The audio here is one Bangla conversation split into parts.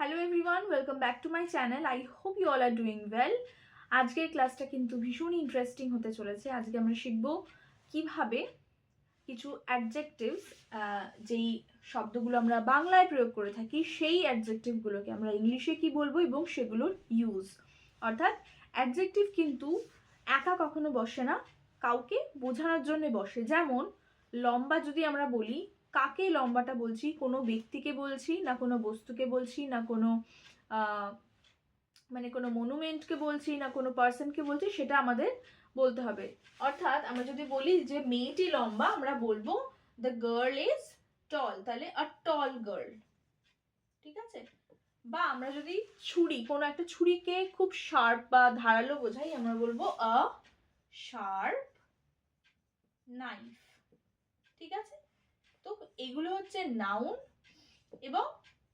Hello everyone, welcome back to my channel. I hope you all are doing well. আজকের ক্লাসটা কিন্তু ভীষণ ইন্টারেস্টিং হতে চলেছে। আজকে আমরা শিখব কিভাবে কিছু অ্যাডজেক্টিভস, যেই শব্দগুলো আমরা বাংলায় প্রয়োগ করে থাকি সেই অ্যাডজেক্টিভগুলোকে আমরা ইংলিশে কি বলবো এবং সেগুলোর ইউজ। অর্থাৎ অ্যাডজেক্টিভ কিন্তু একা কখনো বসে না, কাউকে বোঝানোর জন্য বসে। যেমন লম্বা যদি আমরা বলি, কাকে লম্বাটা বলছি? কোনো ব্যক্তিকে বলছি না, কোনো বস্তুকে বলছি না, কোনো মানে কোনো মনুমেন্টকে বলছি না, কোনো পার্সনকে বলছি, সেটা আমাদের বলতে হবে। অর্থাৎ আমরা যদি বলি যে মেয়েটি লম্বা, আমরা বলবো দ্য গার্ল ইজ টল, তাহলে আ টল গার্ল। ঠিক আছে? বা আমরা যদি ছুরি, কোনো একটা ছুরিকে খুব শার্প বা ধারালো বোঝাই, আমরা বলবো আ শার্প নাইফ। ঠিক আছে? তো এগুলো হচ্ছে নাউন, এবং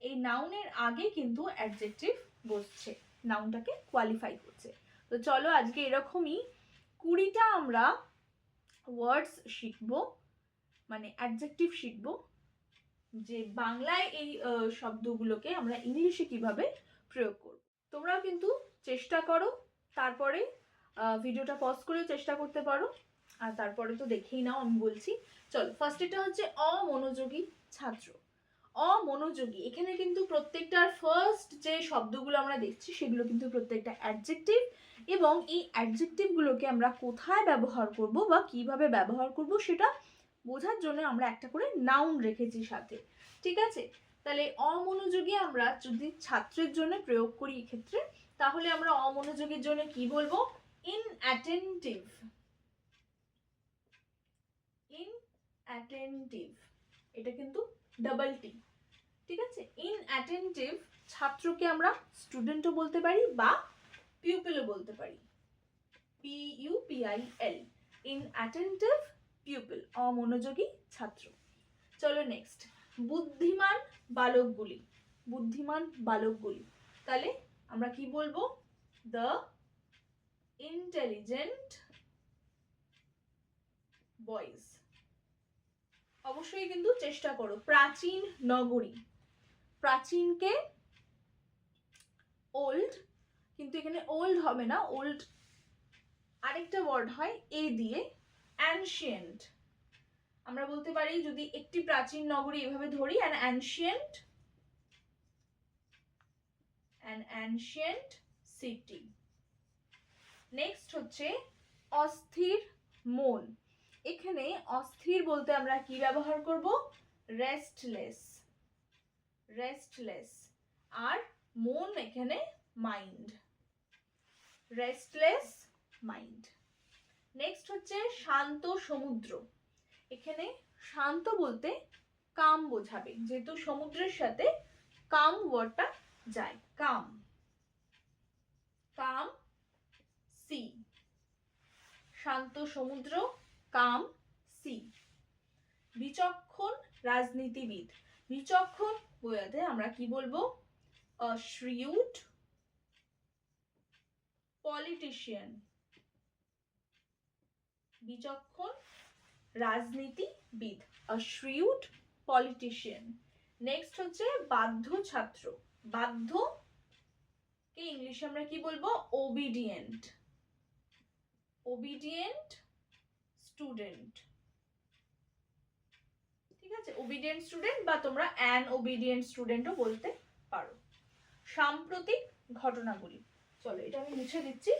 এই নাউনের আগে কিন্তু অ্যাডজেক্টিভ বসছে, নাউনটাকে কোয়ালিফাই করছে। তো চলো আজকে এরকমই 20টা আমরা ওয়ার্ডস শিখবো, মানে অ্যাডজেক্টিভ শিখবো, যে বাংলায় এই শব্দগুলোকে আমরা ইংলিশে কিভাবে প্রয়োগ করব। তোমরাও কিন্তু চেষ্টা করো, তারপরে ভিডিওটা পজ করে চেষ্টা করতে পারো, আর তারপরে তো দেখেই নাও আমি বলছি। চলো, ফার্স্ট এটা হচ্ছে অমনোযোগী ছাত্র। অমনোযোগী, এখানে কিন্তু প্রত্যেকটার ফার্স্ট যে শব্দগুলো আমরা দেখছি সেগুলো কিন্তু প্রত্যেকটা অ্যাডজেক্টিভ, এবং এই অ্যাডজেক্টিভগুলোকে আমরা কোথায় ব্যবহার করব বা কিভাবে ব্যবহার করব সেটা বোঝার জন্য আমরা একটা করে নাউন রেখেছি সাথে। ঠিক আছে? তাহলে অমনোযোগী আমরা যদি ছাত্রের জন্য প্রয়োগ করি এক্ষেত্রে, তাহলে আমরা অমনোযোগীর জন্য কি বলবো? ইনঅ্যাটেন্টিভ। ইনঅ্যাটেন্টিভ, এটা কিন্তু ডাবল টি। ঠিক আছে? ইনঅ্যাটেন্টিভ ছাত্রকে আমরা স্টুডেন্টও বলতে পারি বা পিউপিলও বলতে পারি। PUPIL, ইনঅ্যাটেন্টিভ পিউপিল, অমনোযোগী ছাত্র। চলো নেক্সট, বুদ্ধিমান বালকগুলি। বুদ্ধিমান বালকগুলি, তাহলে আমরা কি বলবো? The intelligent boys. অবশ্যই কিন্তু চেষ্টা করো। প্রাচীন নগরী, প্রাচীনকে ওল্ড, কিন্তু এখানে ওল্ড হবে না, ওল্ড আরেকটা ওয়ার্ড হয় এ দিয়ে, অ্যানশিয়েন্ট। আমরা বলতে পারি যদি একটি প্রাচীন নগরী এভাবে ধরি, অ্যান অ্যানশিয়েন্ট সিটি। নেক্সট হচ্ছে অস্থির মন। এখানে অস্থির বলতে আমরা কি ব্যবহার করব? রেস্টলেস। রেস্টলেস, আর মন এখানে মাইন্ড। Restless mind. নেক্সট হচ্ছে শান্ত সমুদ্র। এখানে শান্ত বলতে কাম বোঝাবে, যেহেতু সমুদ্রের সাথে কাম ওয়ার্ডটা যায়। কাম, কাম সি। শান্ত সমুদ্র, কাম সি। বিচক্ষণ রাজনীতিবিদ। বিচক্ষণ বোঝাতে আমরা কি বলবো? a shrewd politician। বিচক্ষণ রাজনীতিবিদ, a shrewd politician। নেক্সট হচ্ছে বাধ্য ছাত্র। বাধ্য কে ইংলিশে আমরা কি বলবো? obedient। obedient student. ঠিক আছে? obedient স্টুডেন্ট, বা তোমরা an obedient স্টুডেন্টও বলতে পারো। সাম্প্রতিক ঘটনাগুলি, চলো এটা আমি মুছে দিচ্ছি।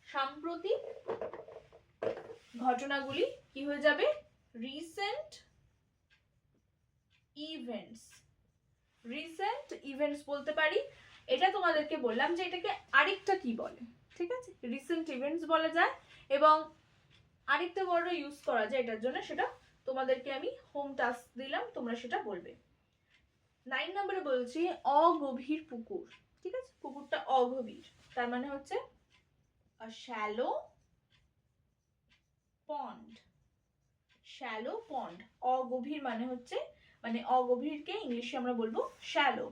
সাম্প্রতিক ঘটনাগুলি কি হয়ে যাবে? Recent events. রিসেন্ট ইভেন্টস বলতে পারি। এটা তোমাদেরকে বললাম যে এটাকে আরেকটা কি বলে। ঠিক আছে? রিসেন্ট ইভেন্টস বলা যায়, এবং আরেকটা ওয়ার্ডও ইউজ করা যায় এটার জন্য, সেটা তোমাদেরকে আমি হোম টাস্ক দিলাম, তোমরা সেটা বলবে। 9 নম্বরে বলছি অগভীর পুকুর। ঠিক আছে? পুকুরটা অগভীর, তার মানে হচ্ছে a shallow pond। শ্যালো পন্ড, অগভীর মানে হচ্ছে, মানে অগভীরকে ইংলিশে আমরা বলবো শ্যালো।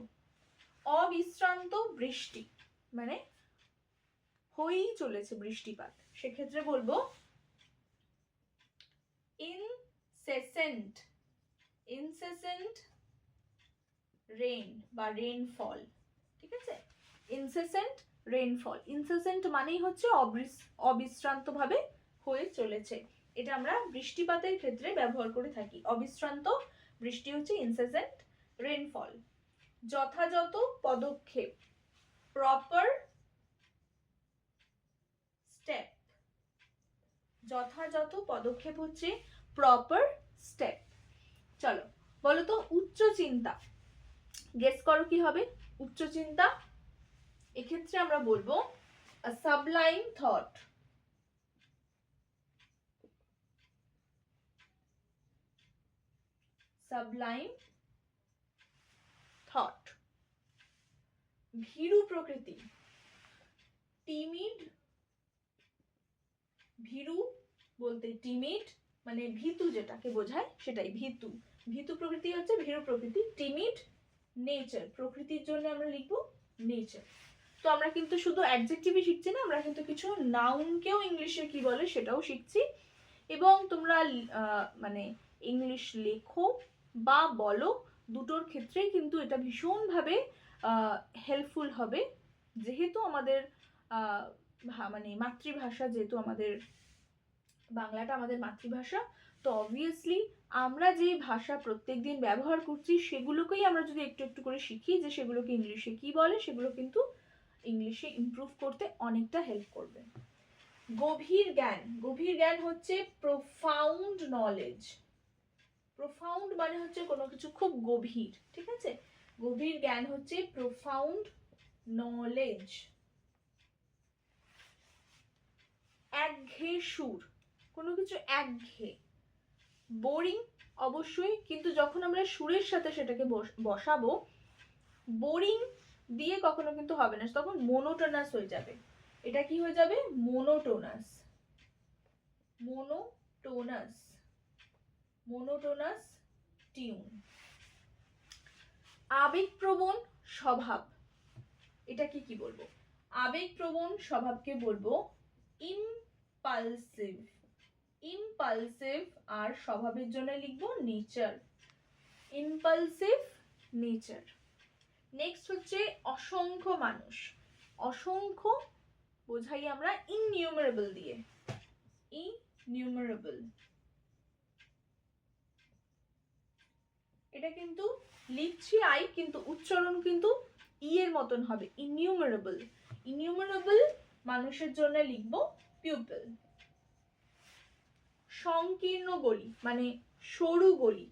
অবিশ্রান্ত বৃষ্টি, মানে হয়েই চলেছে বৃষ্টিপাত, সেক্ষেত্রে বলবো ইনসেসেন্ট ইনসেসেন্ট রেইন বা রেইনফল, ঠিক আছে? ইনসেসেন্ট রেইনফল, ইনসেসেন্ট মানেই হচ্ছে অবিশ্রান্তভাবে হয়ে চলেছে। এটা আমরা বৃষ্টিপাতের ক্ষেত্রে ব্যবহার করে থাকি। অবিশ্রান্ত বৃষ্টি হচ্ছে ইনসেসেন্ট রেইনফল। যথাযথ পদক্ষেপ, প্রপার স্টেপ। যথাযথ পদক্ষেপ হচ্ছে প্রপার স্টেপ। চলো বলো তো উচ্চ চিন্তা, গেস করো কি হবে উচ্চ চিন্তা? এক্ষেত্রে আমরা বলবো a sublime thought, sublime thought। ভীরু প্রকৃতি, টিমিড, ভীরু বলতে টিমিড মানে ভীতু যেটাকে বোঝায় সেটাই ভীতু। ভীতু প্রকৃতি হচ্ছে ভীরু প্রকৃতি। টিমিড নেচার, প্রকৃতির জন্য আমরা লিখবো নেচার। তো আমরা কিন্তু শুধু অ্যাডজেক্টিভই শিখছি না, আমরা কিন্তু কিছু নাউনকেও ইংলিশে কি বলে সেটাও শিখছি। এবং তোমরা মানে ইংলিশ লেখো বা বলো দুটোর ক্ষেত্রেই কিন্তু এটা ভীষণভাবে হেল্পফুল হবে। যেহেতু আমাদের মানে মাতৃভাষা, যেহেতু আমাদের বাংলাটা আমাদের মাতৃভাষা, তো অবভিয়াসলি আমরা যে ভাষা প্রত্যেকদিন ব্যবহার করছি সেগুলোকেই আমরা যদি একটু একটু করে শিখি যে সেগুলোকে ইংলিশে কি বলে, সেগুলো কিন্তু ইংলিশে ইমপ্রুভ করতে অনেকটা হেল্প করবে। গভীর জ্ঞান, গভীর জ্ঞান হচ্ছে প্রোফাউন্ড নলেজ। প্রোফাউন্ড মানে হচ্ছে কোনো কিছু খুব গভীর, ঠিক আছে? গভীর জ্ঞান হচ্ছে প্রোফাউন্ড নলেজ। একঘেয়ে সুর, কোনো কিছু একঘেয়ে। বোরিং অবশ্যই, কিন্তু যখন আমরা সুরের সাথে সেটাকে বসাবো, বোরিং দিয়ে কখনো কিন্তু হবে না, তখন মোনোটোনাস হয়ে যাবে। এটা কি হয়ে যাবে? Monotonous, monotonous, monotonous tune. আবেগপ্রবণ স্বভাব, এটা কি বলবো? আবেগপ্রবণ স্বভাবকে বলবো ইমপালসিভ। ইমপালসিভ আর স্বভাবের জন্য লিখবো নেচার, ইমপালসিভ নেচার। নেক্সট হচ্ছে অসংখ্য মানুষ। অসংখ্য বোঝাই আমরা ইননিউমারেবল দিয়ে, ইননিউমারেবল। এটা কিন্তু লিখছি আই, কিন্তু উচ্চারণ কিন্তু ই এর মতন হবে, ইননিউমারেবল। ইননিউমারেবল মানুষের জন্য লিখবো পিউপল। সংকীর্ণ গলি মানে সরু গলি,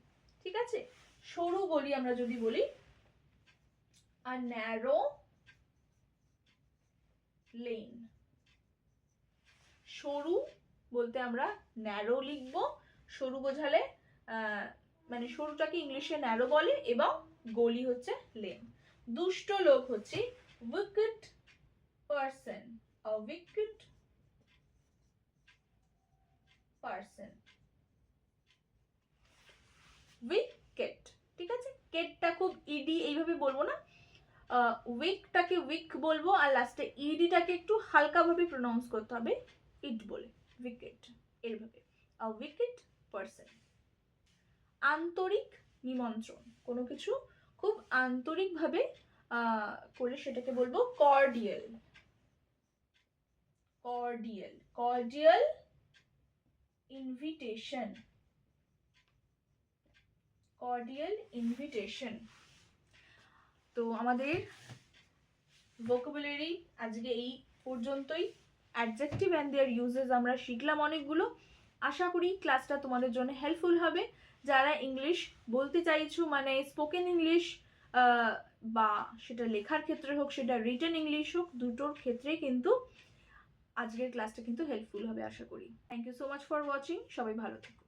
ঠিক আছে? সরু গলি আমরা যদি বলি a narrow lane। সরু বলতে আমরা ন্যারো লিখবো, সরু বোঝালে মানে সরুটাকে ইংলিশে ন্যারো বলে, এবং গলি হচ্ছে লেন। দুষ্ট লোক হচ্ছে wicked person, a wicked person, wicked, ঠিক আছে? কেটটা খুব ইডি এইভাবে বলবো না, উইকটাকে উইক বলবো, আর লাস্টে ইডিটাকে একটু হালকাভাবে প্রোনাউন্স করতে হবে, ইট বলে, উইকেট এইভাবে, আ উইকেট পারসন। আন্তরিক নিমন্ত্রণ, কোনো কিছু খুব আন্তরিকভাবে করলে সেটাকে বলবো cordial, cordial, cordial invitation, cordial invitation. তো আমাদের ভোকাবুলারি আজকে এই পর্যন্তই। অ্যাডজেক্টিভ অ্যান্ড দেয়ার ইউজেস আমরা শিখলাম অনেকগুলো। আশা করি ক্লাসটা তোমাদের জন্য হেল্পফুল হবে। যারা ইংলিশ বলতে চাইছো, মানে স্পোকেন ইংলিশ বা সেটা লেখার ক্ষেত্রে হোক, সেটা রিটেন ইংলিশ হোক, দুটোর ক্ষেত্রে কিন্তু আজকের ক্লাসটা কিন্তু হেল্পফুল হবে আশা করি। Thank you so much for watching. সবাই ভালো থেকো।